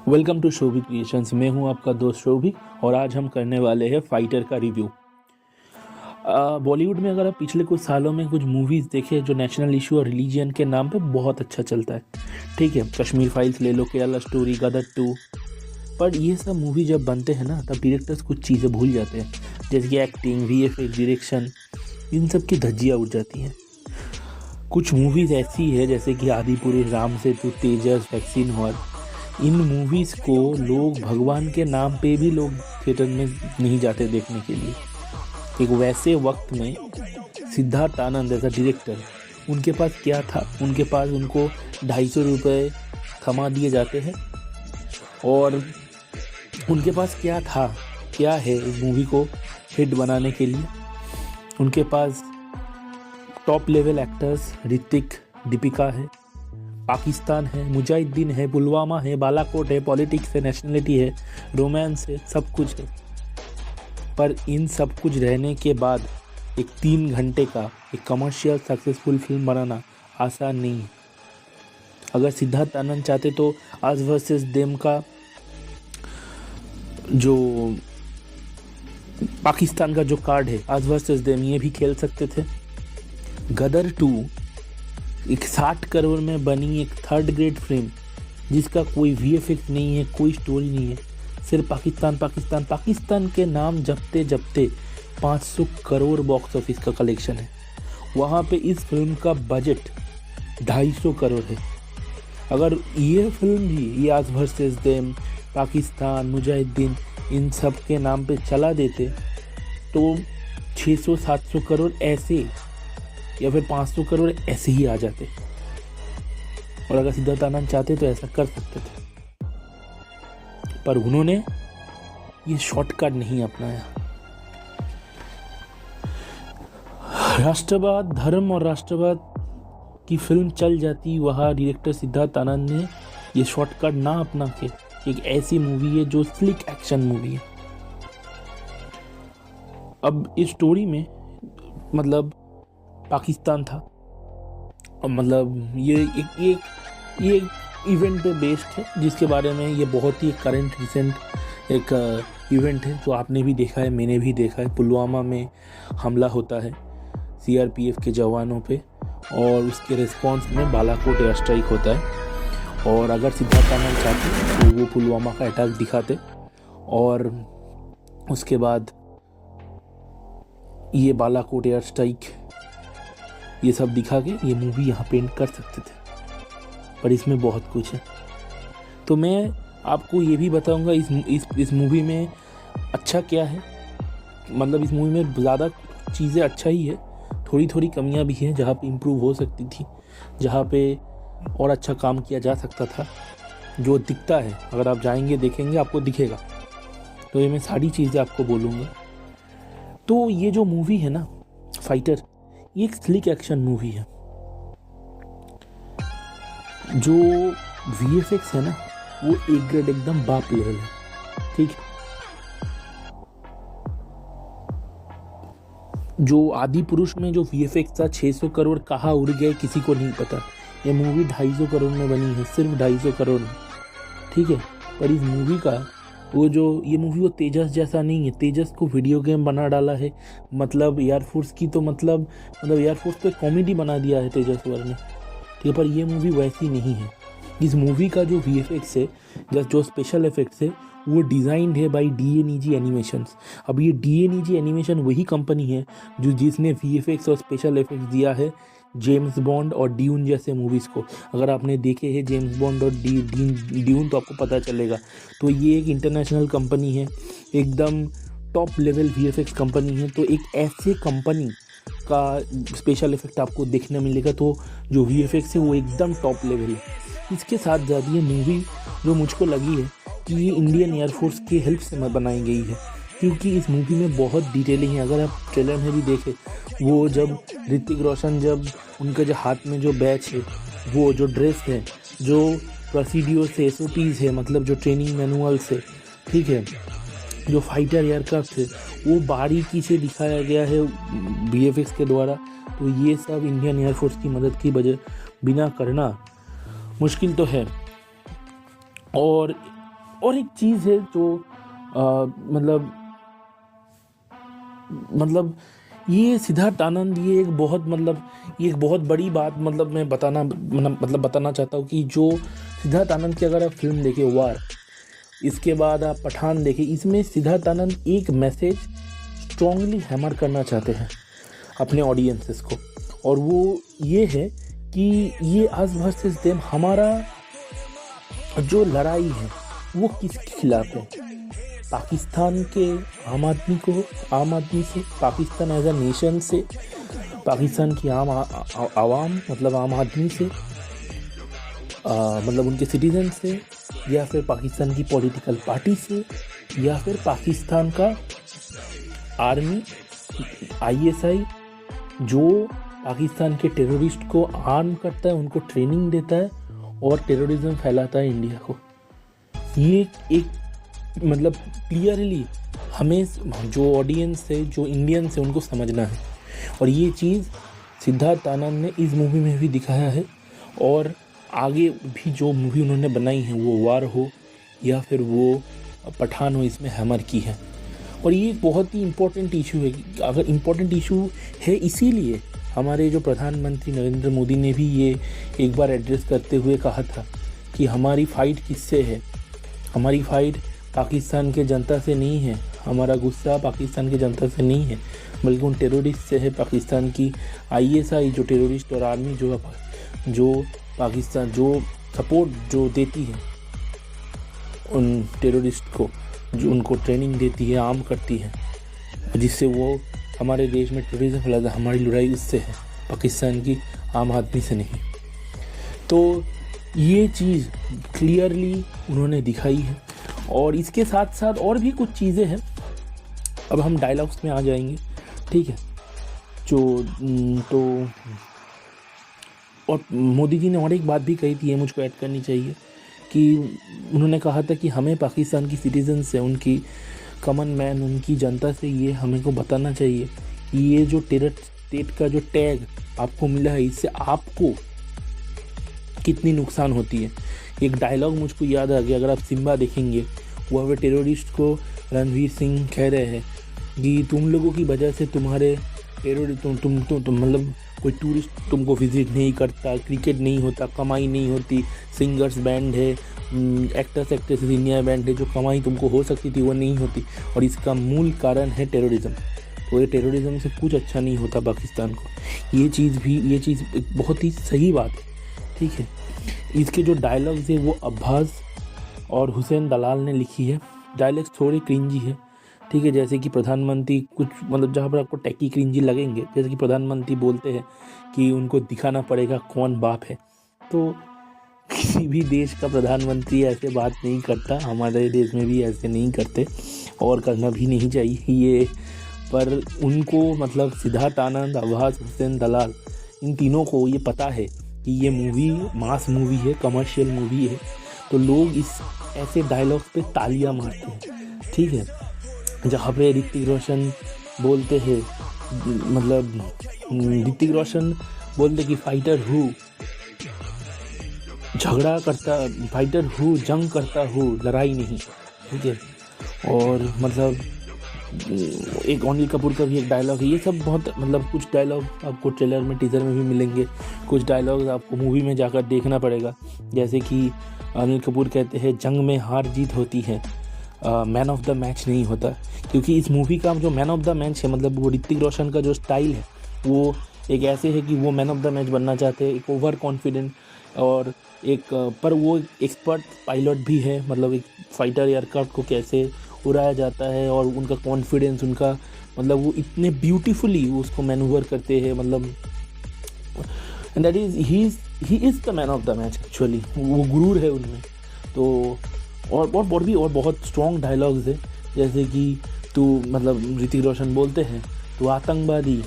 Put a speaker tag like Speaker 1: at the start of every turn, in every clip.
Speaker 1: Welcome to Shobhik creations. मैं हूं आपका दोस्त शोभिक और आज हम करने वाले हैं फाइटर का रिव्यू। बॉलीवुड में अगर आप पिछले कुछ सालों में कुछ मूवीज़ देखें जो नेशनल इशू और रिलीजियन के नाम पे बहुत अच्छा चलता है, ठीक है, कश्मीर फाइल्स ले लो, केरला स्टोरी, गदर 2। पर ये सब मूवी जब बनते हैं ना, तब डायरेक्टर्स कुछ चीज़ें भूल जाते हैं, जैसे कि एक्टिंग, वीएफएक्स, डायरेक्शन, इन सब की धज्जियाँ उड़ जाती हैं। कुछ मूवीज़ ऐसी है जैसे कि आदिपुरुष, राम सेतु, तेजस, वैक्सीन हॉल। इन मूवीज़ को लोग भगवान के नाम पे भी लोग थिएटर में नहीं जाते देखने के लिए। एक वैसे वक्त में सिद्धार्थ आनंद ऐसा डायरेक्टर, उनके पास क्या था? उनके पास उनको 250 रुपये थमा दिए जाते हैं और उनके पास क्या था, क्या है इस मूवी को हिट बनाने के लिए? उनके पास top level actors Hrithik, Deepika है, पाकिस्तान है, मुजाहिदीन है, पुलवामा है, बालाकोट है, पॉलिटिक्स है, नेशनलिटी है, रोमांस है, सब कुछ है। पर इन सब कुछ रहने के बाद एक 3 घंटे का एक कमर्शियल सक्सेसफुल फिल्म बनाना आसान नहीं है। अगर सिद्धार्थ आनंद चाहते तो आज वर्सेस देम का जो पाकिस्तान का जो कार्ड है, आज वर्सेस देम, ये भी खेल सकते थे। गदर 2 एक 60 करोड़ में बनी एक थर्ड ग्रेड फिल्म जिसका कोई वीएफएक्स नहीं है, कोई स्टोरी नहीं है, सिर्फ पाकिस्तान पाकिस्तान पाकिस्तान के नाम जपते जपते 500 करोड़ बॉक्स ऑफिस का कलेक्शन है। वहाँ पे इस फिल्म का बजट 250 करोड़ है। अगर ये फिल्म भी, ये आज वर्सेस देम, पाकिस्तान, मुजाहिदीन, इन सब के नाम पे चला देते तो 600-700 करोड़ ऐसे या फिर 500 करोड़ ऐसे ही आ जाते। और अगर सिद्धार्थ आनंद चाहते तो ऐसा कर सकते थे, पर उन्होंने ये शॉर्टकट नहीं अपनाया। राष्ट्रवाद, धर्म और राष्ट्रवाद की फिल्म चल जाती, वहाँ डायरेक्टर सिद्धार्थ आनंद ने ये शॉर्टकट ना अपना के एक ऐसी मूवी है जो स्लिक एक्शन मूवी है। अब इस स्टोरी में मतलब पाकिस्तान था, मतलब ये एक इवेंट पे बेस्ड है जिसके बारे में, ये बहुत ही करंट रिसेंट एक इवेंट है जो आपने भी देखा है, मैंने भी देखा है। पुलवामा में हमला होता है सीआरपीएफ के जवानों पे और उसके रिस्पॉन्स में बालाकोट एयर स्ट्राइक होता है। और अगर सिद्धार्थ आनंद चाहते तो वो पुलवामा का अटैक दिखाते और उसके बाद ये बालाकोट एयर स्ट्राइक ये सब दिखा के ये मूवी यहाँ पेंट कर सकते थे, पर इसमें बहुत कुछ है। तो मैं आपको ये भी बताऊंगा इस मूवी में अच्छा क्या है। मतलब इस मूवी में ज़्यादा चीज़ें अच्छा ही है, थोड़ी थोड़ी कमियां भी हैं जहाँ पे इम्प्रूव हो सकती थी, जहाँ पे और अच्छा काम किया जा सकता था, जो दिखता है। अगर आप जाएंगे देखेंगे आपको दिखेगा। तो ये मैं सारी चीज़ें आपको बोलूँगा। तो ये जो मूवी है ना फाइटर, ये एक स्लिक एक्शन मूवी है। जो वीएफएक्स है ना वो एक ग्रेड एकदम बाप लेवल है, ठीक है। जो आदि पुरुष में जो वीएफएक्स था 600 करोड़ कहाँ उड़ गए किसी को नहीं पता। ये मूवी 250 करोड़ में बनी है, सिर्फ 250 करोड़ में, ठीक है। पर इस मूवी का ये मूवी वो तेजस जैसा नहीं है। तेजस को वीडियो गेम बना डाला है, मतलब एयरफोर्स की, तो मतलब एयरफोर्स पे कॉमेडी बना दिया है तेजस वर ने, ठीक है। पर ये मूवी वैसी नहीं है। इस मूवी का जो वीएफएक्स है, जो स्पेशल इफेक्ट्स है, वो डिज़ाइंड है बाय डीएनईजी एनिमेशंस। अब ये डीएनईजी एनिमेशन वही कंपनी है जिसने वीएफएक्स और स्पेशल इफेक्ट्स दिया है जेम्स बॉन्ड और ड्यून जैसे मूवीज़ को। अगर आपने देखे हैं जेम्स बॉन्ड और ड्यून तो आपको पता चलेगा। तो ये एक इंटरनेशनल कंपनी है, एकदम टॉप लेवल वीएफएक्स कंपनी है। तो एक ऐसे कंपनी का स्पेशल इफेक्ट आपको देखने मिलेगा, तो जो वीएफएक्स है वो एकदम टॉप लेवल है। इसके साथ ज़्यादा ये मूवी जो मुझको लगी है कि ये इंडियन एयरफोर्स की हेल्प से बनाई गई है, क्योंकि इस मूवी में बहुत डिटेलिंग है। अगर आप ट्रेलर में भी देखें, वो जब ऋतिक रोशन, जब उनके जो हाथ में जो बैच है, वो जो ड्रेस है, जो प्रोसीड्योर से SOPs है, मतलब जो ट्रेनिंग मैनुअल से, ठीक है, जो फाइटर एयरक्राफ्ट है, वो बारीकी से दिखाया गया है VFX के द्वारा। तो ये सब इंडियन एयरफोर्स की मदद की वजह बिना करना मुश्किल तो है। और और एक चीज़ है जो मतलब ये सिद्धार्थ आनंद, ये एक बहुत बड़ी बात मैं बताना चाहता हूँ कि जो सिद्धार्थ आनंद की अगर आप फिल्म देखें वार, इसके बाद आप पठान देखें, इसमें सिद्धार्थ आनंद एक मैसेज स्ट्रांगली हैमर करना चाहते हैं अपने ऑडियंसेस को, और वो ये है कि ये अस वर्सेस देम, हमारा जो लड़ाई है वो किसके खिलाफ है? पाकिस्तान के आम आदमी से, पाकिस्तान एज अ नेशन से, पाकिस्तान की आवाम आम आदमी से, उनके सिटीजन से, या फिर पाकिस्तान की पॉलिटिकल पार्टी से, या फिर पाकिस्तान का आर्मी ISI जो पाकिस्तान के टेररिस्ट को आर्म करता है, उनको ट्रेनिंग देता है और टेररिज्म फैलाता है इंडिया को। ये एक क्लियरली हमें जो ऑडियंस है, जो इंडियंस है, उनको समझना है, और ये चीज़ सिद्धार्थ आनंद ने इस मूवी में भी दिखाया है, और आगे भी जो मूवी उन्होंने बनाई है, वो वार हो या फिर वो पठान हो, इसमें हैमर की है। और ये बहुत ही इम्पोर्टेंट इशू है। अगर इम्पोर्टेंट इशू है, इसीलिए हमारे जो प्रधानमंत्री नरेंद्र मोदी ने भी ये एक बार एड्रेस करते हुए कहा था कि हमारी फ़ाइट किससे है? हमारी फ़ाइट पाकिस्तान के जनता से नहीं है, हमारा गुस्सा पाकिस्तान की जनता से नहीं है, बल्कि उन टेररिस्ट से है। पाकिस्तान की ISI जो टेररिस्ट और आर्मी जो पाकिस्तान जो सपोर्ट जो देती है उन टेररिस्ट को, जो उनको ट्रेनिंग देती है, आर्म करती है, जिससे वो हमारे देश में टेररिज्म फैलाता है, हमारी लड़ाई उससे है, पाकिस्तान की आम आदमी से नहीं। तो ये चीज़ क्लियरली उन्होंने दिखाई है, और इसके साथ साथ और भी कुछ चीज़ें हैं। अब हम डायलॉग्स में आ जाएंगे, ठीक है। और मोदी जी ने और एक बात भी कही थी, ये मुझको ऐड करनी चाहिए, कि उन्होंने कहा था कि हमें पाकिस्तान की सिटीजन से, उनकी कॉमन मैन, उनकी जनता से ये हमें को बताना चाहिए कि ये जो टेरर स्टेट का जो टैग आपको मिला है, इससे आपको कितनी नुकसान होती है। एक डायलॉग मुझको याद आ गया, अगर आप सिम्बा देखेंगे, वहाँ पे टेररिस्ट को रणवीर सिंह कह रहे हैं कि तुम लोगों की वजह से तुम्हारे तुम कोई टूरिस्ट तुमको विजिट नहीं करता, क्रिकेट नहीं होता, कमाई नहीं होती, सिंगर्स बैंड है, एक्ट्रेस इंडिया बैंड है, जो कमाई तुमको हो सकती थी वो नहीं होती, और इसका मूल कारण है टेररिज्म। तो ये टेररिज्म से कुछ अच्छा नहीं होता पाकिस्तान को। ये चीज़ एक बहुत ही सही बात है, ठीक है। इसके जो डायलॉग्स है वो अब्बास और हुसैन दलाल ने लिखी है। डायलॉग्स थोड़े क्रिंजी है, ठीक है, जैसे कि प्रधानमंत्री कुछ जहाँ पर आपको टैकी क्रिंजी लगेंगे, जैसे कि प्रधानमंत्री बोलते हैं कि उनको दिखाना पड़ेगा कौन बाप है। तो किसी भी देश का प्रधानमंत्री ऐसे बात नहीं करता, हमारे देश में भी ऐसे नहीं करते और करना भी नहीं चाहिए। पर उनको सिद्धार्थ आनंद, अब्बास, हुसैन दलाल, इन तीनों को ये पता है कि ये मूवी मास मूवी है, कमर्शियल मूवी है, तो लोग इस ऐसे डायलॉग्स पे तालियां मारते हैं, ठीक है। जहाँ पे ऋतिक रोशन बोलते हैं, ऋतिक रोशन बोलते कि फाइटर हूँ, झगड़ा करता, फाइटर हूँ, जंग करता हूँ, लड़ाई नहीं, ठीक है। और एक अनिल कपूर का भी एक डायलॉग है। ये सब बहुत कुछ डायलॉग आपको ट्रेलर में, टीज़र में भी मिलेंगे, कुछ डायलॉग्स आपको मूवी में जाकर देखना पड़ेगा। जैसे कि अनिल कपूर कहते हैं, जंग में हार जीत होती है, मैन ऑफ द मैच नहीं होता। क्योंकि इस मूवी का जो मैन ऑफ द मैच है, वो ऋतिक रोशन का जो स्टाइल है, वो एक ऐसे है कि वो मैन ऑफ द मैच बनना चाहते हैं, एक ओवर कॉन्फिडेंट, और पर वो एक्सपर्ट पायलट भी है, एक फाइटर एयरक्राफ्ट को कैसे उड़ाया जाता है, और उनका कॉन्फिडेंस, उनका वो इतने ब्यूटीफुली उसको मैनूवर करते हैं, and that is he is the man of the match actually. वो गुरूर है उनमें। तो और बहुत स्ट्रॉन्ग डायलॉग्स है, जैसे कि तू ऋतिक रोशन बोलते हैं, तू आतंकवादी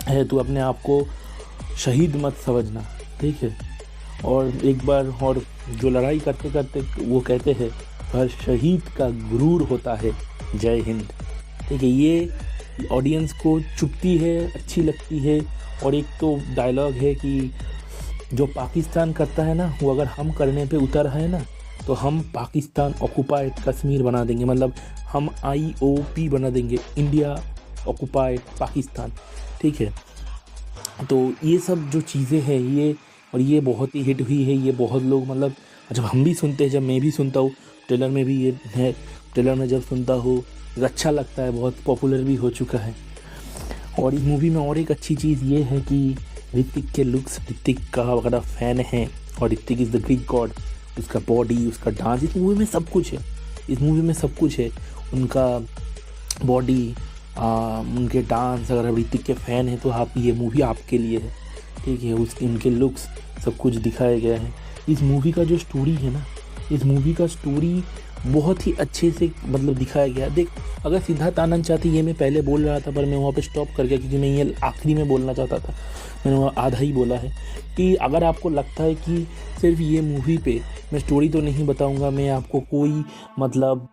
Speaker 1: है, तू अपने आप को शहीद मत समझना, ठीक है। और एक बार और जो लड़ाई करते करते वो कहते हैं, हर शहीद का गुरूर होता है, जय हिंद, ठीक है। ये ऑडियंस को चुभती है, अच्छी लगती है। और एक तो डायलॉग है कि जो पाकिस्तान करता है ना, वो अगर हम करने पे उतर है ना, तो हम पाकिस्तान ऑक्युपाइड कश्मीर बना देंगे, मतलब हम IOP बना देंगे, इंडिया ऑक्युपाइड पाकिस्तान, ठीक है। तो ये सब जो चीज़ें हैं ये बहुत ही हिट हुई है। ये बहुत लोग, मतलब जब हम भी सुनते हैं, जब मैं भी सुनता हूँ, ट्रेलर में भी ये है, ट्रेलर में जब सुनता हूँ अच्छा लगता है, बहुत पॉपुलर भी हो चुका है। और इस मूवी में और एक अच्छी चीज़ ये है कि ऋतिक के लुक्स, ऋतिक का वगैरह फ़ैन है, और Hrithik is the Greek God. उसका बॉडी, उसका डांस, इस मूवी में सब कुछ है, इस मूवी में सब कुछ है। उनका बॉडी, उनके डांस, अगर आप ऋतिक के फ़ैन हैं तो आप, ये मूवी आपके लिए है, ठीक है। उनके लुक्स सब कुछ दिखाया गया है। इस मूवी का जो स्टोरी है ना, इस मूवी का स्टोरी बहुत ही अच्छे से मतलब दिखाया गया। देख, अगर सिद्धार्थ आनंद चाहते, ये मैं पहले बोल रहा था पर मैं वहाँ पे स्टॉप कर गया, क्योंकि मैं ये आखिरी में बोलना चाहता था, मैंने वहाँ आधा ही बोला है। कि अगर आपको लगता है कि सिर्फ ये मूवी पे मैं स्टोरी तो नहीं बताऊँगा, मैं आपको कोई मतलब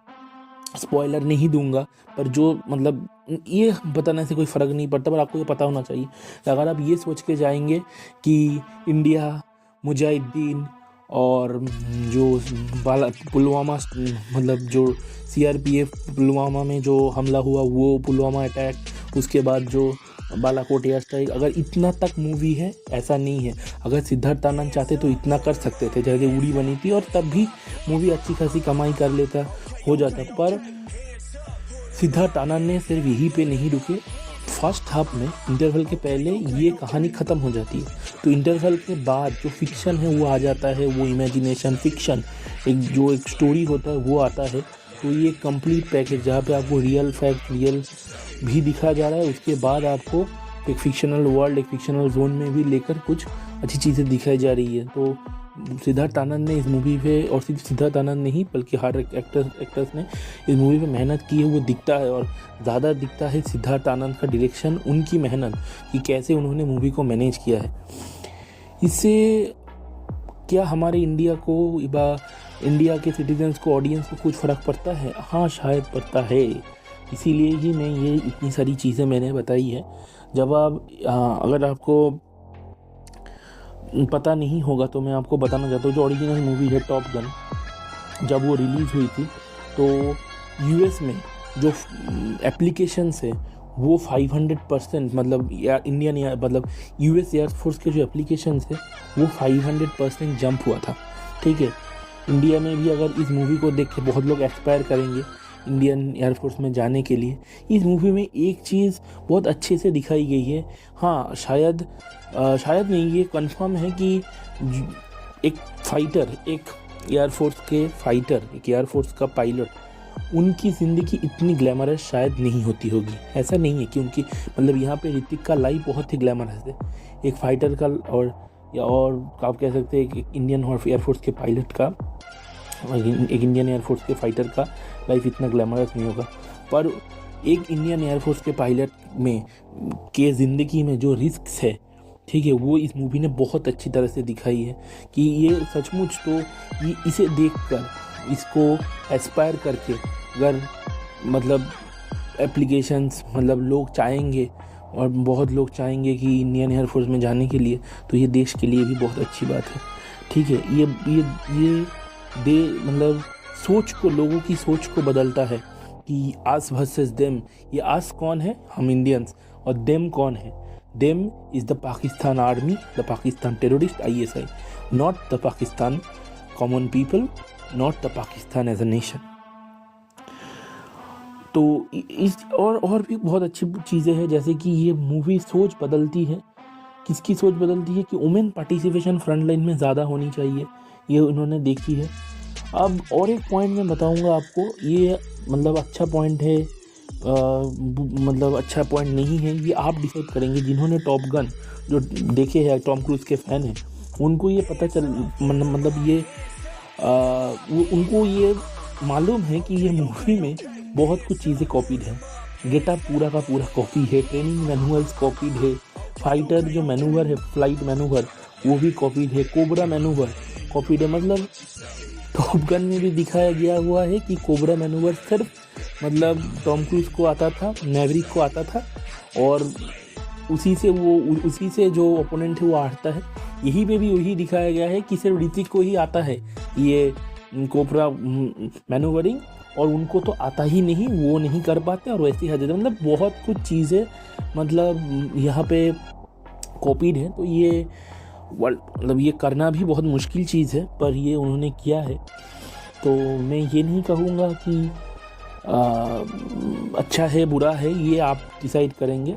Speaker 1: स्पॉइलर नहीं दूंगा, पर जो मतलब ये बताने से कोई फ़र्क नहीं पड़ता, पर आपको ये पता होना चाहिए कि अगर आप ये सोच के जाएंगे कि इंडिया, मुजाहिदीन और जो पुलवामा, मतलब जो CRPF पुलवामा में जो हमला हुआ, वो पुलवामा अटैक, उसके बाद जो बालाकोट एयर स्ट्राइक, अगर इतना तक मूवी है, ऐसा नहीं है। अगर सिद्धार्थ आनंद चाहते तो इतना कर सकते थे, जैसे उड़ी बनी थी, और तब भी मूवी अच्छी खासी कमाई कर लेता, हो जाता। पर सिद्धार्थ आनंद ने सिर्फ यहीं पे नहीं रुके, फर्स्ट हाफ में इंटरवल के पहले ये कहानी ख़त्म हो जाती है, तो इंटरवल के बाद जो फिक्शन है वो आ जाता है, वो इमेजिनेशन फिक्शन, एक स्टोरी होता है वो आता है। तो ये कंप्लीट पैकेज, जहाँ पे आपको रियल फैक्ट, रियल भी दिखाया जा रहा है, उसके बाद आपको एक फिक्शनल वर्ल्ड, एक फिक्शनल जोन में भी लेकर कुछ अच्छी चीज़ें दिखाई जा रही है। तो सिद्धार्थ आनंद ने इस मूवी पे, और सिर्फ सिद्धार्थ आनंद नहीं बल्कि हर एक्टर्स ने इस मूवी पे मेहनत की है, वो दिखता है। और ज़्यादा दिखता है सिद्धार्थ आनंद का डायरेक्शन, उनकी मेहनत कि कैसे उन्होंने मूवी को मैनेज किया है। इससे क्या हमारे इंडिया को, इंडिया के सिटीजन्स को, ऑडियंस को कुछ फ़र्क पड़ता है? हाँ, शायद पड़ता है। इसीलिए ही मैं ये इतनी सारी चीज़ें मैंने बताई है। जब आप अगर आपको पता नहीं होगा तो मैं आपको बताना चाहता हूँ, जो ओरिजिनल मूवी है टॉप गन, जब वो रिलीज़ हुई थी तो US में जो एप्लीकेशंस है वो 500%, मतलब मतलब US एयरफोर्स के जो एप्लीकेशंस है वो 500% जंप हुआ था, ठीक है। इंडिया में भी अगर इस मूवी को देख के बहुत लोग एक्सपायर करेंगे इंडियन एयरफोर्स में जाने के लिए। इस मूवी में एक चीज़ बहुत अच्छे से दिखाई गई है, हाँ शायद नहीं, ये कंफर्म है कि एक फाइटर, एक एयरफोर्स के फाइटर, एक एयरफोर्स का पायलट, उनकी ज़िंदगी इतनी ग्लैमरस शायद नहीं होती होगी। ऐसा नहीं है कि उनकी, मतलब यहाँ पे ऋतिक का लाइफ बहुत ही ग्लैमरस है, एक फाइटर का, और आप कह सकते हैं एक इंडियन एयरफोर्स के पायलट का, एक इंडियन एयरफोर्स के फाइटर का लाइफ इतना ग्लैमरस नहीं होगा। पर एक इंडियन एयरफोर्स के पायलट में के ज़िंदगी में जो रिस्क्स है, ठीक है, वो इस मूवी ने बहुत अच्छी तरह से दिखाई है। कि ये सचमुच, तो ये इसे देखकर, इसको एस्पायर करके, अगर मतलब एप्लीकेशंस, मतलब लोग चाहेंगे, और बहुत लोग चाहेंगे कि इंडियन एयरफोर्स में जाने के लिए, तो ये देश के लिए भी बहुत अच्छी बात है, ठीक है। ये मतलब सोच को, लोगों की सोच को बदलता है कि आस वर्सेस देम। ये आस कौन है? हम इंडियंस। और देम कौन है? Them is the Pakistan army, the Pakistan terrorist, ISI, not the Pakistan common people, not the Pakistan as a nation. तो इस और भी बहुत अच्छी चीज़ें हैं, जैसे कि ये मूवी सोच बदलती है। किसकी सोच बदलती है? कि वुमेन पार्टिसिपेशन फ्रंट लाइन में ज़्यादा होनी चाहिए, ये उन्होंने देखी है। अब और एक पॉइंट मैं बताऊंगा आपको, ये मतलब अच्छा पॉइंट है, मतलब अच्छा पॉइंट नहीं है, ये आप डिसाइड करेंगे। जिन्होंने टॉप गन जो देखे हैं, टॉम क्रूज के फ़ैन हैं, उनको ये पता चल, मतलब ये उनको ये मालूम है कि ये मूवी में बहुत कुछ चीज़ें कॉपीड है। गेटअप पूरा का पूरा कॉपी है, ट्रेनिंग मैनुअल्स कॉपीड है, फाइटर जो मैनूवर है, फ्लाइट मैनूवर, वो भी कॉपीड है, कोबरा मैनूवर कॉपीड है। मतलब टॉप गन में भी दिखाया गया हुआ है कि कोबरा मैनूवर सिर्फ मतलब टॉम क्रूज को आता था, मैवरिक को आता था, और उसी से जो ओपोनेंट है वो हारता है। यही पे भी वही दिखाया गया है कि सिर्फ ऋतिक को ही आता है ये कोबरा मैनूवरिंग, और उनको तो आता ही नहीं, वो नहीं कर पाते और वैसे ही हद, मतलब बहुत कुछ चीज़ें मतलब यहाँ पे कॉपीड है। तो ये मतलब ये करना भी बहुत मुश्किल चीज़ है, पर ये उन्होंने किया है। तो मैं ये नहीं कहूँगा कि अच्छा है बुरा है, ये आप डिसाइड करेंगे।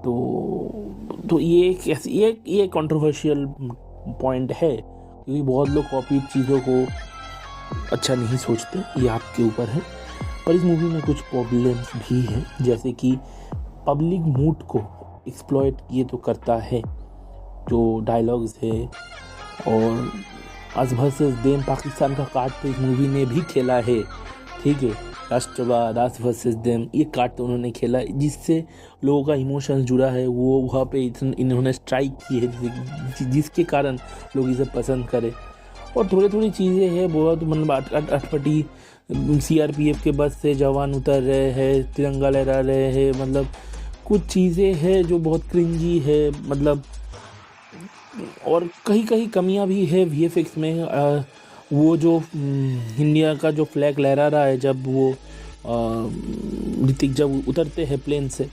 Speaker 1: तो ये कंट्रोवर्शियल पॉइंट है, क्योंकि बहुत लोग कॉपीड चीज़ों को अच्छा नहीं सोचते, ये आपके ऊपर है। पर इस मूवी में कुछ प्रॉब्लम्स भी हैं, जैसे कि पब्लिक मूड को एक्सप्लॉइट ये तो करता है, जो डायलॉग्स है, और अस वर्सेस देम पाकिस्तान का कार्ड तो इस मूवी ने भी खेला है, ठीक है। राष्ट्रवाद, अस वर्सेस देम, ये कार्ड तो उन्होंने खेला, जिससे लोगों का इमोशंस जुड़ा है, वो वहाँ पे इन्होंने स्ट्राइक की है, जिसके कारण लोग इसे पसंद करें। और थोड़ी चीज़ें हैं बहुत, मतलब अटपटी, CRPF के बस से जवान उतर रहे हैं, तिरंगा लहरा रहे हैं, मतलब कुछ चीज़ें हैं जो बहुत क्रिंजी है, मतलब। और कहीं कमियां भी है VFX में। वो जो इंडिया का जो फ्लैग लहरा रहा है, जब वो ऋतिक जब उतरते हैं प्लेन से,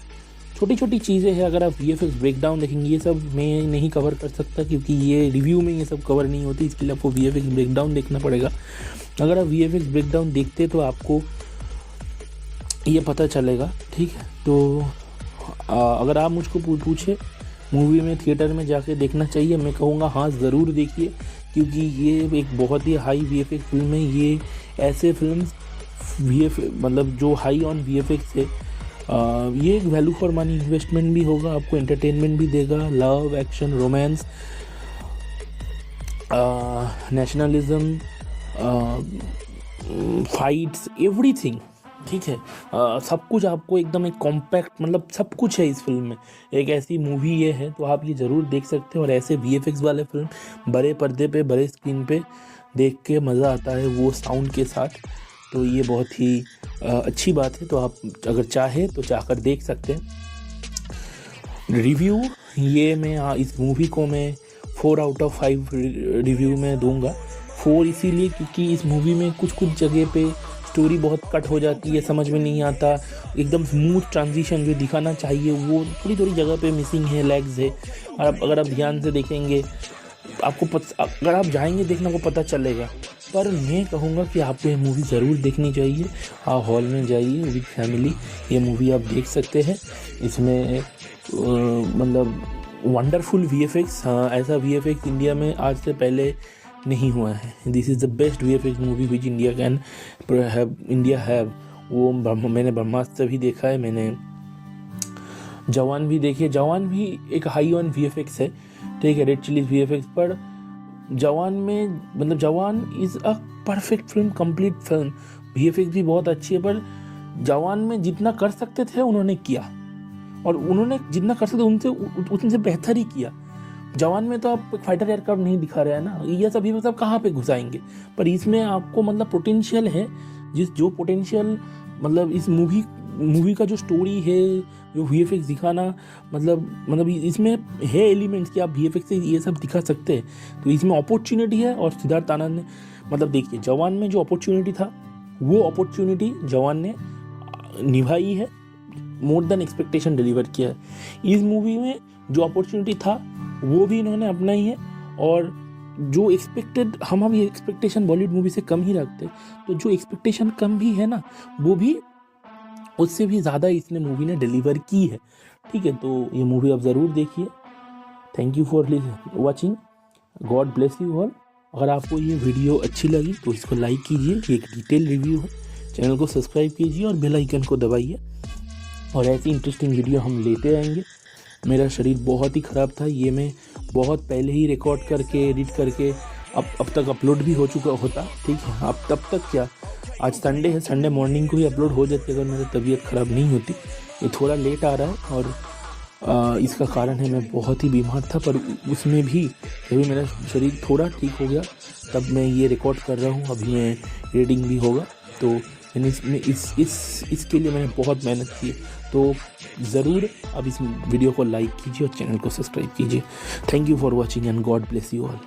Speaker 1: छोटी चीज़ें हैं। अगर आप VFX ब्रेकडाउन देखेंगे, ये सब मैं नहीं कवर कर सकता, क्योंकि ये रिव्यू में ये सब कवर नहीं होती, इसके लिए आपको VFX ब्रेकडाउन देखना पड़ेगा। अगर आप VFX ब्रेकडाउन देखते तो आपको ये पता चलेगा, ठीक है। तो अगर आप मुझको पूछे मूवी में थिएटर में जाके देखना चाहिए, मैं कहूँगा हाँ ज़रूर देखिए, क्योंकि ये एक बहुत ही हाई VFX फिल्म है। ये ऐसे फिल्म मतलब जो हाई ऑन VFX है, ये एक वैल्यू फॉर मनी इन्वेस्टमेंट भी होगा, आपको एंटरटेनमेंट भी देगा, love, action, romance, nationalism, fights, everything, ठीक है। सब कुछ आपको एकदम एक कॉम्पैक्ट, मतलब सब कुछ है इस फिल्म में। एक ऐसी मूवी ये है, तो आप ये ज़रूर देख सकते हैं। और ऐसे VFX वाले फिल्म बड़े पर्दे पे, बड़े स्क्रीन पे देख के मज़ा आता है, वो साउंड के साथ। तो ये बहुत ही अच्छी बात है। तो आप अगर चाहे तो जाकर देख सकते हैं। रिव्यू ये मैं इस मूवी को मैं 4 आउट ऑफ 5 रिव्यू में दूंगा। 4 इसीलिए क्योंकि इस मूवी में कुछ जगह पे स्टोरी बहुत कट हो जाती है, समझ में नहीं आता, एकदम स्मूथ ट्रांजिशन जो दिखाना चाहिए वो थोड़ी जगह पे मिसिंग है, लैग्स है। और अगर आप ध्यान से देखेंगे आपको अगर आप जाएंगे देखने को पता चलेगा। पर मैं कहूँगा कि आपको ये मूवी ज़रूर देखनी चाहिए। आप हॉल में जाइए विद फैमिली, ये मूवी आप देख सकते हैं। इसमें मतलब वंडरफुल VFX, हाँ ऐसा VFX इंडिया में आज से पहले नहीं हुआ है। This is the best VFX movie which India have. वो मैंने ब्रह्मास्त्र भी देखा है, मैंने जवान भी देखी है। जवान भी एक हाई ऑन VFX है, ठीक है, रेड चिलीज VFX। पर जवान में मतलब जवान is a perfect film, complete film. VFX भी बहुत अच्छी है, पर जवान में जितना कर सकते थे उन्होंने किया, और उन्होंने जितना कर सकते उनसे बेहतर ही किया। जवान में तो आप फाइटर एयरक्राफ्ट नहीं दिखा रहे हैं ना, ये सब कहाँ पे घुसाएंगे। पर इसमें आपको मतलब पोटेंशियल है, जो पोटेंशियल मतलब इस मूवी का जो स्टोरी है, जो VFX दिखाना, मतलब इसमें है एलिमेंट्स कि आप VFX से ये सब दिखा सकते हैं। तो इसमें अपॉर्चुनिटी है। और सिद्धार्थ आनंद ने मतलब देखिए, जवान में जो अपॉर्चुनिटी था वो अपॉर्चुनिटी जवान ने निभाई है, मोर देन एक्सपेक्टेशन डिलीवर किया है। इस मूवी में जो अपॉर्चुनिटी था वो भी इन्होंने अपनाई है। और जो एक्सपेक्टेड, हम ये एक्सपेक्टेशन बॉलीवुड मूवी से कम ही रखते, तो जो एक्सपेक्टेशन कम भी है ना, वो भी उससे भी ज़्यादा इसने मूवी ने डिलीवर की है, ठीक है। तो ये मूवी आप ज़रूर देखिए। Thank you for watching, God bless you all. अगर आपको ये वीडियो अच्छी लगी तो इसको लाइक कीजिए, ये एक डिटेल रिव्यू है। चैनल को सब्सक्राइब कीजिए और बेल आइकन को दबाइए, और ऐसी इंटरेस्टिंग वीडियो हम लेते रहेंगे। मेरा शरीर बहुत ही ख़राब था, ये मैं बहुत पहले ही रिकॉर्ड करके एडिट करके अब तक अपलोड भी हो चुका होता, ठीक है। अब तब तक क्या, आज संडे है, संडे मॉर्निंग को ही अपलोड हो जाती अगर मेरी तबीयत ख़राब नहीं होती। ये थोड़ा लेट आ रहा है, और इसका कारण है मैं बहुत ही बीमार था। पर उसमें भी अभी मेरा शरीर थोड़ा ठीक हो गया, तब मैं ये रिकॉर्ड कर रहा हूँ। अभी मैं एडिटिंग भी होगा, तो मैंने इसके लिए मैंने बहुत मेहनत की। तो ज़रूर अब इस वीडियो को लाइक कीजिए और चैनल को सब्सक्राइब कीजिए। Thank you for watching and God bless you all.